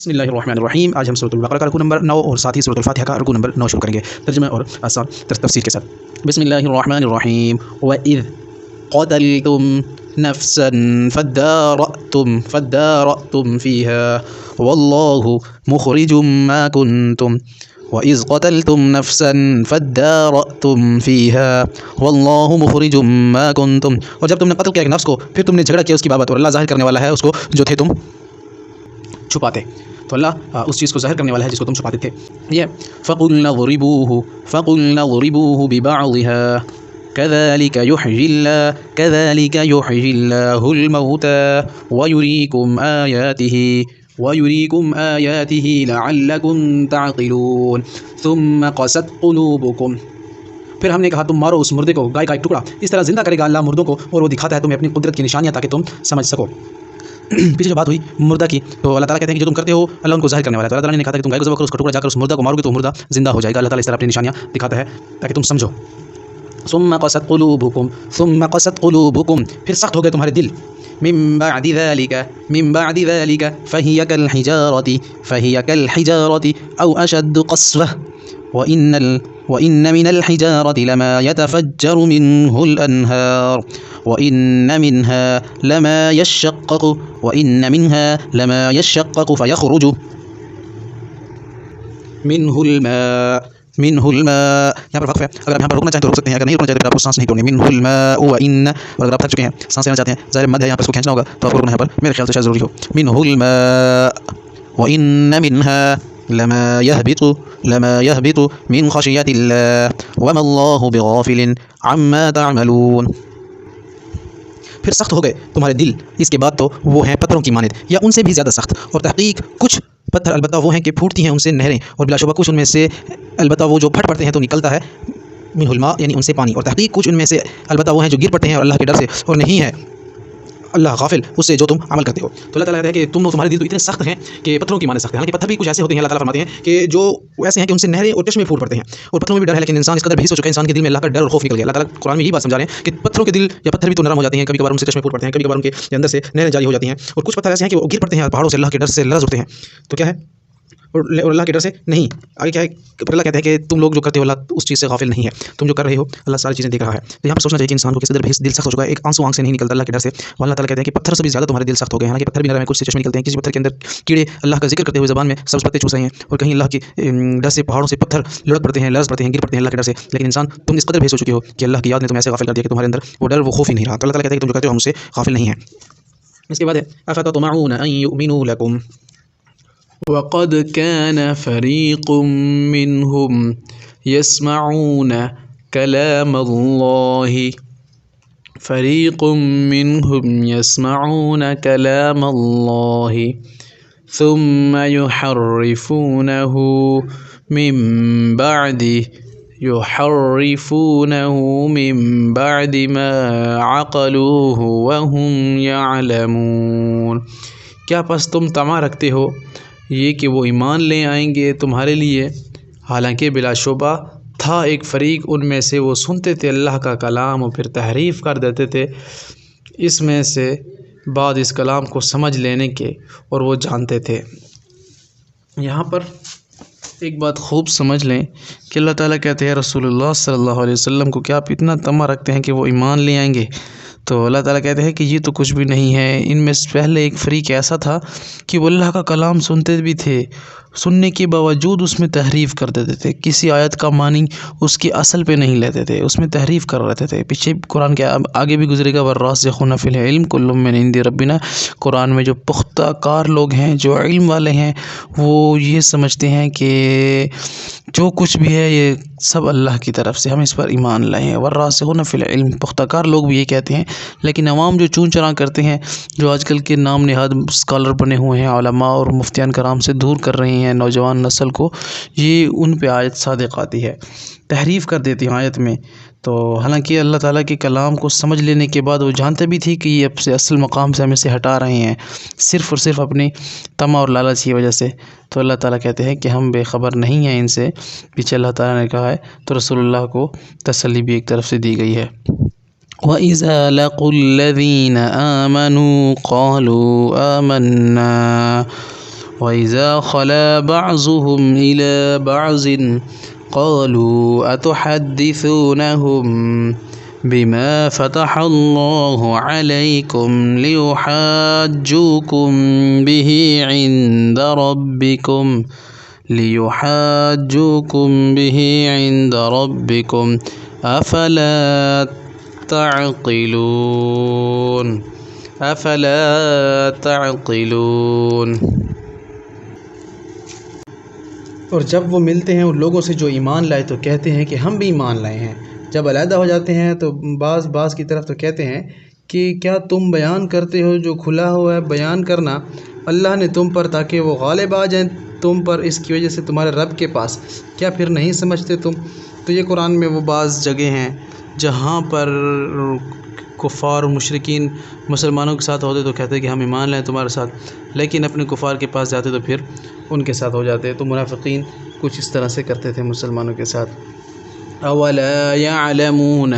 بسم اللہ الرحمن الرحیم. آج ہم سورۃ البقرہ کا رکوع نمبر 9 اور ساتھ ہی سورۃ الفاتحہ کا رکوع نمبر 9 شروع کریں گے ترجمہ اور آسان تفسیر کے ساتھ. بسم اللہ الرحمن الرحیم. وَإِذْ قَتَلْتُمْ نَفْسًا فَادَّارَأْتُمْ فِيهَا وَاللَّهُ مُخْرِجٌ مَا كُنْتُمْ وَإِذْ قَتَلْتُمْ نَفْسًا فَادَّارَأْتُمْ فِيهَا وَاللَّهُ مُخْرِجٌ مَا كُنْتُمْ. اور جب تم نے قتل کیا ایک نفس کو پھر تم نے جھگڑا کیا اس کی بابت اور اللہ ظاہر کرنے والا ہے اس کو جو تھے تم چھپاتے. تو اللہ اس چیز کو ظاہر کرنے والا ہے جس کو تم چھپاتے تھے. یہ فَقُلْنَا ضُرِبُوهُ بِبَعْضِهَا كَذَلِكَ يُحْيِي اللَّهُ الْمَوْتَى وَيُرِيكُمْ آيَاتِهِ لَعَلَّكُمْ تَعْقِلُونَ. ثُمَّ قَسَتْ قُلُوبُكُمْ. پھر ہم نے کہا تم مارو اس مردے کو گائے کا ایک ٹکڑا. اس طرح زندہ کرے گا اللہ مردوں کو اور وہ دکھاتا ہے تمہیں اپنی قدرت کی نشانیاں تاکہ تم سمجھ سکو. پیچھے جو بات ہوئی مردہ کی تو اللہ تعالیٰ کہتے ہیں کہ جو تم کرتے ہو اللہ ان کو ظاہر کرنے والا ہے. تو اللہ تعالیٰ نے کہا کہ تم گائے کو ذبح کرو اس کا ٹکڑا جا کر اس مردہ کو مارو گے تو مردہ زندہ ہو جائے گا. اللہ تعالیٰ اس طرح اپنی نشانیاں دکھاتا ہے تاکہ تم سمجھو. ثم قست قلوبكم پھر سخت ہو گئے تمہارے دل. من بعد ذلك فهي كالحجارة أو أشد قسوة وإن من الحجارة لما يتفجر منه الأنهار وإن منها لما يشقق فيخرج منه الماء. یہاں پر وقف ہے. اگر آپ یہاں پر رکنا چاہیں تو رک سکتے ہیں, اگر نہیں رکنا چاہتے تو آپ کو سانس نہیں توڑنی. منه الماء وإن, اور اگر آپ تھک چکے ہیں سانس لینا چاہتے ہیں ظاہر مد ہے یہاں پر اس کو کھینچنا ہوگا تو آپ کو رکنا یہاں پر میرے خیال سے شاید ضروری ہو. منه الماء وإن منها لما يهبط من خشية الله وما الله بغافل عما تعملون. پھر سخت ہو گئے تمہارے دل اس کے بعد تو وہ ہیں پتھروں کی مانند یا ان سے بھی زیادہ سخت. اور تحقیق کچھ پتھر البتہ وہ ہیں کہ پھوٹتی ہیں ان سے نہریں, اور بلا شبہ کچھ ان میں سے البتہ وہ جو پھٹ پڑتے ہیں تو نکلتا ہے منہ الماء یعنی ان سے پانی. اور تحقیق کچھ ان میں سے البتہ وہ ہیں جو گر پڑتے ہیں اور اللہ کے ڈر سے, اور نہیں ہے اللہ غافل اس سے جو تم عمل کرتے ہو. تو اللہ تعالیٰ کہتا ہے کہ تمہارے دل تو اتنے سخت ہیں کہ پتھروں کی مانند سخت ہیں. حالانکہ پتھر بھی کچھ ایسے ہوتے ہیں اللہ تعالیٰ فرماتے ہیں کہ جو ایسے ہیں کہ ان سے نہریں اور چشمے پھوٹ پڑتے ہیں, اور پتھروں میں بھی ڈر ہے لیکن انسان اس قدر بھیس ہو چکا ہے انسان کے دل میں اللہ کا ڈر اور خوف نکل گیا. اللہ تعالیٰ قرآن میں یہی بات سمجھا رہے ہیں کہ پتھروں کے دل یا پتھر بھی تو نرم ہو جاتے ہیں, کبھی کبھار ان سے چشمے پھوٹ پڑتے ہیں, کبھی کبھار ان کے اندر سے نہریں جاری ہو جاتی ہیں, اور کچھ پتھر ایسے ہیں کہ وہ گر پڑتے ہیں پہاڑوں سے اللہ کے ڈر سے لرز اٹھتے ہیں. تو کیا ہے اور اللہ کے ڈر سے نہیں. آگے کیا ہے پر اللہ کہتا ہے کہ تم لوگ جو کرتے ہو اللہ اس چیز سے غافل نہیں ہے, تم جو کر رہے ہو اللہ ساری چیزیں دیکھ رہا ہے. تو یہاں پر سوچنا چاہیے کہ انسان کو کس قدر دل سخت ہو چکا ہے, ایک آنسو آنکھ سے نہیں نکلتا اللہ کے ڈر سے. اور اللہ تعالیٰ کہتے ہیں کہ پتھر سے بھی زیادہ تمہارے دل سخت ہو گئے ہیں. حالانکہ پتھر بھی نرم ہے, کچھ سے چشمے نکلتے ہیں, کسی پتھر کے اندر کیڑے اللہ کا ذکر کرتے ہوئے زبان میں سبز پتے چوس رہے ہیں, اور کہیں اللہ کے ڈر سے پہاڑوں سے پتھر لڑک پڑتے ہیں, لرز پڑتے ہیں, گر پڑتے ہیں اللہ کے ڈر سے. لیکن انسان تم اس قدر بھیس ہو چکے ہو کہ اللہ کی یاد نے تمہیں ایسے غافل کر دیا کہ تمہارے اندر وہ ڈر وہ خوف ہی نہیں رہا. تو اللہ تعالیٰ کہتا ہے کہ تم جو کرتے ہو ہم سے غافل نہیں ہیں. اس کے بعد ہے افتطمعون ان یؤمنوا لکم وقد كان فريق منهم يسمعون كلام الله ثم يحرفونه من بعد ما عقلوه وهم يعلمون. کیا پس تم طمع رکھتے ہو یہ کہ وہ ایمان لے آئیں گے تمہارے لیے, حالانکہ بلا شبہ تھا ایک فریق ان میں سے وہ سنتے تھے اللہ کا کلام اور پھر تحریف کر دیتے تھے اس میں سے بعد اس کلام کو سمجھ لینے کے, اور وہ جانتے تھے. یہاں پر ایک بات خوب سمجھ لیں کہ اللہ تعالیٰ کہتے ہیں رسول اللہ صلی اللہ علیہ وسلم کو کہ آپ اتنا طمع رکھتے ہیں کہ وہ ایمان لے آئیں گے. تو اللہ تعالیٰ کہتے ہیں کہ یہ تو کچھ بھی نہیں ہے. ان میں سے پہلے ایک فریق ایسا تھا کہ وہ اللہ کا کلام سنتے بھی تھے, سننے کے باوجود اس میں تحریف کر دیتے تھے, کسی آیت کا معنی اس کی اصل پہ نہیں لیتے تھے, اس میں تحریف کر رہتے تھے. پیچھے قرآن کے آگے بھی گزرے گا والراسخون فی العلم کل من عند ربنا. قرآن میں جو پختہ کار لوگ ہیں جو علم والے ہیں وہ یہ سمجھتے ہیں کہ جو کچھ بھی ہے یہ سب اللہ کی طرف سے, ہم اس پر ایمان لائے ہیں. والراسخون فی العلم پختہ کار لوگ بھی یہ کہتے ہیں, لیکن عوام جو چون چرا کرتے ہیں, جو آج کل کے نام نہاد اسکالر بنے ہوئے ہیں, علماء اور مفتیان کرام سے دور کر رہے ہیں نوجوان نسل کو, یہ ان پہ آیت صادق آتی ہے, تحریف کر دیتی ہیں آیت میں. تو حالانکہ اللہ تعالیٰ کے کلام کو سمجھ لینے کے بعد وہ جانتے بھی تھی کہ یہ اب سے اصل مقام سے ہمیں سے ہٹا رہے ہیں صرف اور صرف اپنی طمع اور لالچ کی وجہ سے. تو اللہ تعالیٰ کہتے ہیں کہ ہم بے خبر نہیں ہیں ان سے. پیچھے اللہ تعالیٰ نے کہا ہے تو رسول اللہ کو تسلی بھی ایک طرف سے دی گئی ہے. وَإِذَا لَقُوا الَّذِينَ آمَنُوا قَالُوا آمَنَّا وَإِذَا خَلَا بَعْضُهُمْ إِلَى بَعْضٍ قَالُوا أَتُحَدِّثُونَهُم بِمَا فَتَحَ اللَّهُ عَلَيْكُمْ لِيُحَاجُّوكُم بِهِ عِندَ رَبِّكُمْ أَفَلَا تعقلون. اور جب وہ ملتے ہیں ان لوگوں سے جو ایمان لائے تو کہتے ہیں کہ ہم بھی ایمان لائے ہیں. جب علیحدہ ہو جاتے ہیں تو بعض کی طرف تو کہتے ہیں کہ کیا تم بیان کرتے ہو جو کھلا ہوا ہے بیان کرنا اللہ نے تم پر تاکہ وہ غالب آ جائیں تم پر اس کی وجہ سے تمہارے رب کے پاس، کیا پھر نہیں سمجھتے تم؟ تو یہ قرآن میں وہ بعض جگہ ہیں جہاں پر کفار و مشرکین مسلمانوں کے ساتھ ہوتے تو کہتے کہ ہم ایمان لائیں تمہارے ساتھ، لیکن اپنے کفار کے پاس جاتے تو پھر ان کے ساتھ ہو جاتے. تو منافقین کچھ اس طرح سے کرتے تھے مسلمانوں کے ساتھ. اولا يعلمون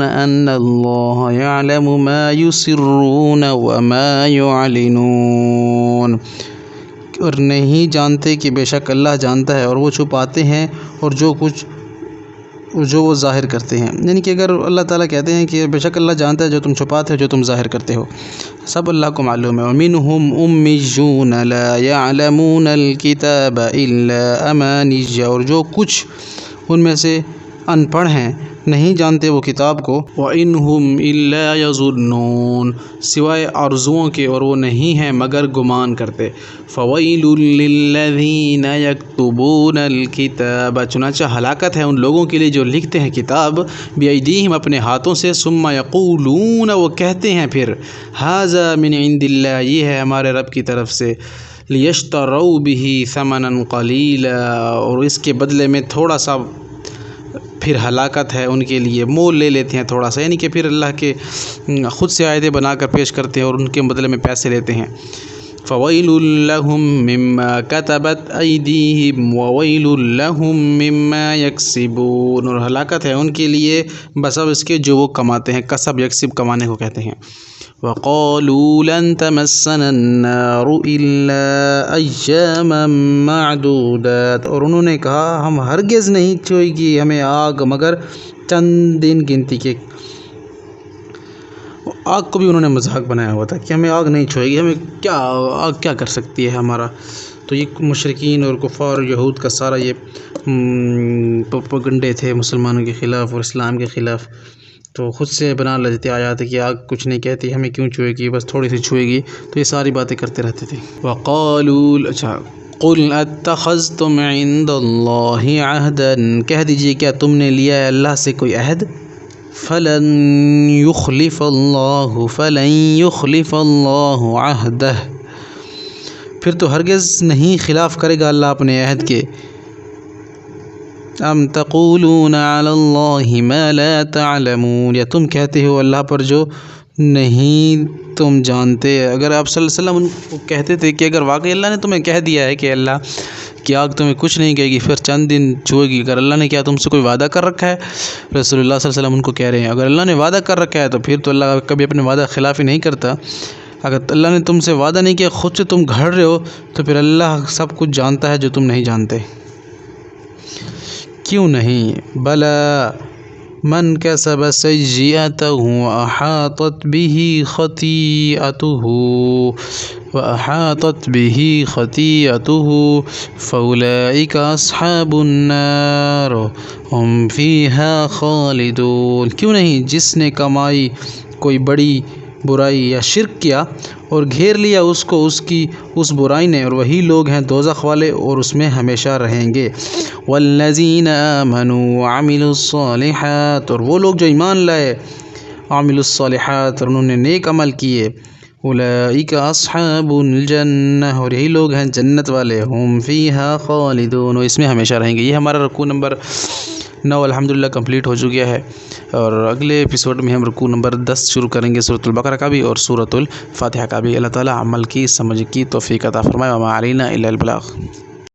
ان اللہ يعلم ما يسرون وما يعلنون. اور نہیں جانتے کہ بے شک اللہ جانتا ہے اور وہ چھپاتے ہیں اور جو وہ ظاہر کرتے ہیں. یعنی کہ اگر اللہ تعالیٰ کہتے ہیں کہ بے شک اللہ جانتا ہے جو تم چھپاتے ہو جو تم ظاہر کرتے ہو، سب اللہ کو معلوم ہے. وَمِنْهُمْ أُمِّيُّونَ لَا يَعْلَمُونَ الْكِتَابَ إِلَّا أَمَانِيَّ. اور جو کچھ ان میں سے ان پڑھ ہیں نہیں جانتے وہ کتاب کو. وَإِنْهُمْ إِلَّا يَظُنُّونَ. سوائے آرزوؤں کے اور وہ نہیں ہیں مگر گمان کرتے. فَوَيْلٌ لِّلَّذِينَ يَكْتُبُونَ الْكِتَابَ. چنانچہ ہلاکت ہے ان لوگوں کے لیے جو لکھتے ہیں کتاب بِأَيْدِيهِمْ اپنے ہاتھوں سے. ثُمَّ يَقُولُونَ وہ کہتے ہیں پھر هَذَا مِنْ عِنْدِ اللَّهِ یہ ہے ہمارے رب کی طرف سے. لِيَشْتَرَوْا بِهِ ثَمَنًا قَلِيلًا. اور اس کے بدلے میں تھوڑا سا پھر ہلاکت ہے ان کے لیے، مول لے لیتے ہیں تھوڑا سا. یعنی کہ پھر اللہ کے خود سے آیتیں بنا کر پیش کرتے ہیں اور ان کے بدلے میں پیسے لیتے ہیں. فَوَيْلٌ لَّهُم مِّمَّا كَتَبَتْ أَيْدِيهِمْ وَوَيْلٌ لَّهُم مِّمَّا يَكْسِبُونَ. اور ہلاکت ہے ان کے لیے بسبب اس کے جو وہ کماتے ہیں. کسب یکسب کمانے کو کہتے ہیں. وَقَالُوا لَن تَمَسَّنَا النَّارُ إِلَّا أَيَّامًا مَّعْدُودَاتٍ. اور انہوں نے کہا ہم ہرگز نہیں چھوئے گی ہمیں آگ مگر چند دن گنتی کے. آگ کو بھی انہوں نے مذاق بنایا ہوا تھا کہ ہمیں آگ نہیں چھوئے گی، ہمیں آگ کیا کر سکتی ہے ہمارا. تو یہ مشرکین اور کفار اور یہود کا سارا یہ پروپیگنڈے تھے مسلمانوں کے خلاف اور اسلام کے خلاف. تو خود سے بنا لیتے آیات کہ آگ کچھ نہیں کہتی، ہمیں کیوں چھوئے گی، بس تھوڑی سی چھوئے گی. تو یہ ساری باتیں کرتے رہتے تھے. وقالوا قل اتخذتم عند اللہ عہدا. کہہ دیجئے کیا تم نے لیا ہے اللہ سے کوئی عہد. فلن يخلف اللہ عہدہ. پھر تو ہرگز نہیں خلاف کرے گا اللہ اپنے عہد کے. ام تقولون علی اللہ ما لا تعلمون. یا تم کہتے ہو اللہ پر جو نہیں تم جانتے. اگر آپ صلی اللہ علیہ وسلم کہتے تھے کہ اگر واقعی اللہ نے تمہیں کہہ دیا ہے کہ اللہ کی آگ تمہیں کچھ نہیں کہے گی پھر چند دن چھوئے گی، اگر اللہ نے کیا تم سے کوئی وعدہ کر رکھا ہے. رسول اللہ صلی اللہ علیہ وسلم ان کو کہہ رہے ہیں اگر اللہ نے وعدہ کر رکھا ہے تو پھر تو اللہ کبھی اپنے وعدہ خلافی نہیں کرتا. اگر اللہ نے تم سے وعدہ نہیں کیا خود سے تم گھڑ رہے ہو تو پھر اللہ سب کچھ جانتا ہے جو تم نہیں جانتے. کیوں نہیں. بلا من کسب سیئۃ وأحاطت به خطیئته فأولئک اصحاب النار هم فیہا خالدون. کیوں نہیں جس نے کمائی کوئی بڑی برائی یا شرک کیا اور گھیر لیا اس کو اس برائی نے، اور وہی لوگ ہیں دوزخ والے اور اس میں ہمیشہ رہیں گے. والذین آمنوا وعملوا الصالحات. اور وہ لوگ جو ایمان لائے عاملوا الصالحات اور انہوں نے نیک عمل کیے. اولئک اصحاب الجنہ. اور یہی لوگ ہیں جنت والے. ہم فیہا خالدون. اور اس میں ہمیشہ رہیں گے. یہ ہمارا رکوع نمبر 9 الحمدللہ کمپلیٹ ہو چکا ہے، اور اگلے ایپیسوڈ میں ہم رکوع نمبر 10 شروع کریں گے سورۃ البقرہ کا بھی اور سورۃ الفاتحہ کا بھی. اللہ تعالیٰ عمل کی سمجھ کی توفیق عطا فرمائے. وما علینا الا البلاغ.